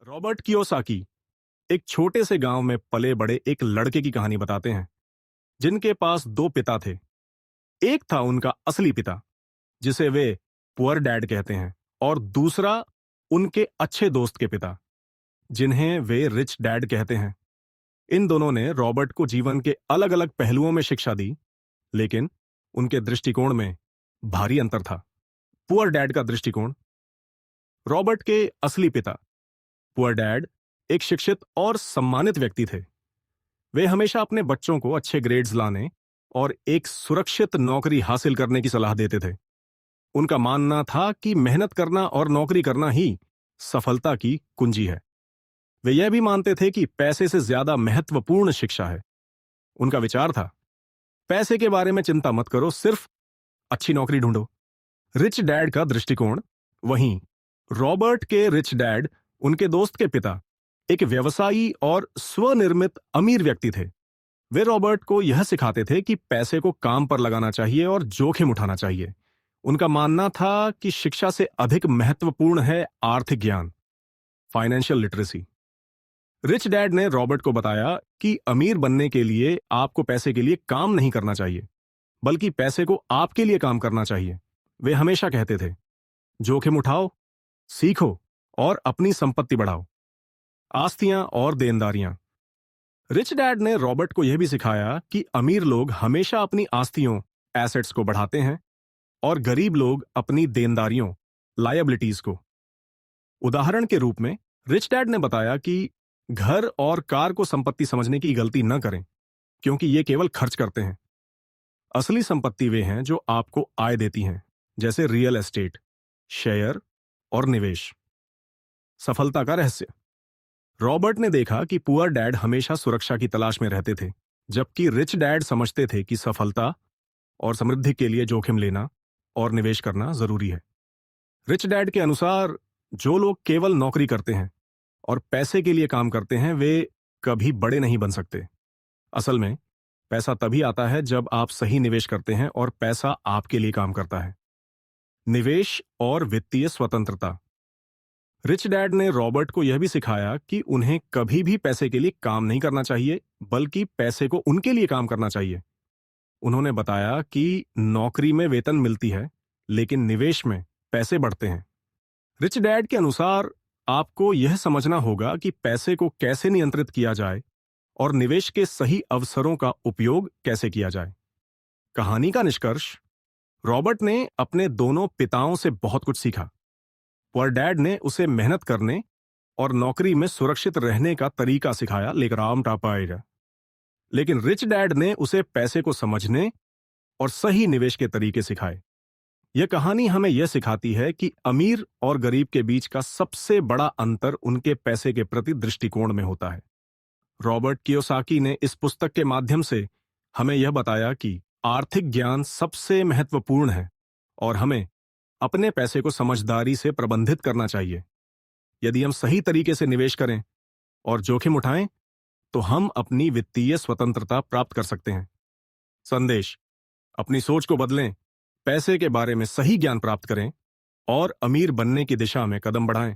Robert Kiyosaki एक छोटे से गांव में पले बड़े एक लड़के की कहानी बताते हैं जिनके पास दो पिता थे। एक था उनका असली पिता जिसे वे पुअर डैड कहते हैं, और दूसरा उनके अच्छे दोस्त के पिता जिन्हें वे रिच डैड कहते हैं। इन दोनों ने रॉबर्ट को जीवन के अलग अलग पहलुओं में शिक्षा दी, लेकिन उनके दृष्टिकोण में भारी अंतर था। पुअर डैड का दृष्टिकोण। रॉबर्ट के असली पिता पुअर डैड एक शिक्षित और सम्मानित व्यक्ति थे। वे हमेशा अपने बच्चों को अच्छे ग्रेड्स लाने और एक सुरक्षित नौकरी हासिल करने की सलाह देते थे। उनका मानना था कि मेहनत करना और नौकरी करना ही सफलता की कुंजी है। वे यह भी मानते थे कि पैसे से ज्यादा महत्वपूर्ण शिक्षा है। उनका विचार था, पैसे के बारे में चिंता मत करो, सिर्फ अच्छी नौकरी ढूंढो। रिच डैड का दृष्टिकोण। वहीं रॉबर्ट के रिच डैड, उनके दोस्त के पिता, एक व्यवसायी और स्वनिर्मित अमीर व्यक्ति थे। वे रॉबर्ट को यह सिखाते थे कि पैसे को काम पर लगाना चाहिए और जोखिम उठाना चाहिए। उनका मानना था कि शिक्षा से अधिक महत्वपूर्ण है आर्थिक ज्ञान, फाइनेंशियल लिटरेसी। रिच डैड ने रॉबर्ट को बताया कि अमीर बनने के लिए आपको पैसे के लिए काम नहीं करना चाहिए, बल्कि पैसे को आपके लिए काम करना चाहिए। वे हमेशा कहते थे, जोखिम उठाओ, सीखो और अपनी संपत्ति बढ़ाओ। आस्तियां और देनदारियां। रिच डैड ने रॉबर्ट को यह भी सिखाया कि अमीर लोग हमेशा अपनी आस्तियों, एसेट्स को बढ़ाते हैं, और गरीब लोग अपनी देनदारियों, लायबिलिटीज को। उदाहरण के रूप में रिच डैड ने बताया कि घर और कार को संपत्ति समझने की गलती न करें, क्योंकि ये केवल खर्च करते हैं। असली संपत्ति वे हैं जो आपको आय देती हैं, जैसे रियल एस्टेट, शेयर और निवेश। सफलता का रहस्य। रॉबर्ट ने देखा कि पुअर डैड हमेशा सुरक्षा की तलाश में रहते थे, जबकि रिच डैड समझते थे कि सफलता और समृद्धि के लिए जोखिम लेना और निवेश करना जरूरी है। रिच डैड के अनुसार जो लोग केवल नौकरी करते हैं और पैसे के लिए काम करते हैं, वे कभी बड़े नहीं बन सकते। असल में पैसा तभी आता है जब आप सही निवेश करते हैं और पैसा आपके लिए काम करता है। निवेश और वित्तीय स्वतंत्रता। रिच डैड ने रॉबर्ट को यह भी सिखाया कि उन्हें कभी भी पैसे के लिए काम नहीं करना चाहिए, बल्कि पैसे को उनके लिए काम करना चाहिए। उन्होंने बताया कि नौकरी में वेतन मिलती है, लेकिन निवेश में पैसे बढ़ते हैं। रिच डैड के अनुसार आपको यह समझना होगा कि पैसे को कैसे नियंत्रित किया जाए और निवेश के सही अवसरों का उपयोग कैसे किया जाए। कहानी का निष्कर्ष। रॉबर्ट ने अपने दोनों पिताओं से बहुत कुछ सीखा। पुअर डैड ने उसे मेहनत करने और नौकरी में सुरक्षित रहने का तरीका सिखाया, लेकिन रिच डैड ने उसे पैसे को समझने और सही निवेश के तरीके सिखाए। यह कहानी हमें यह सिखाती है कि अमीर और गरीब के बीच का सबसे बड़ा अंतर उनके पैसे के प्रति दृष्टिकोण में होता है। रॉबर्ट कियोसाकी ने इस पुस्तक के माध्यम से हमें यह बताया कि आर्थिक ज्ञान सबसे महत्वपूर्ण है और हमें अपने पैसे को समझदारी से प्रबंधित करना चाहिए। यदि हम सही तरीके से निवेश करें और जोखिम उठाएं, तो हम अपनी वित्तीय स्वतंत्रता प्राप्त कर सकते हैं। संदेश। अपनी सोच को बदलें, पैसे के बारे में सही ज्ञान प्राप्त करें और अमीर बनने की दिशा में कदम बढ़ाएं।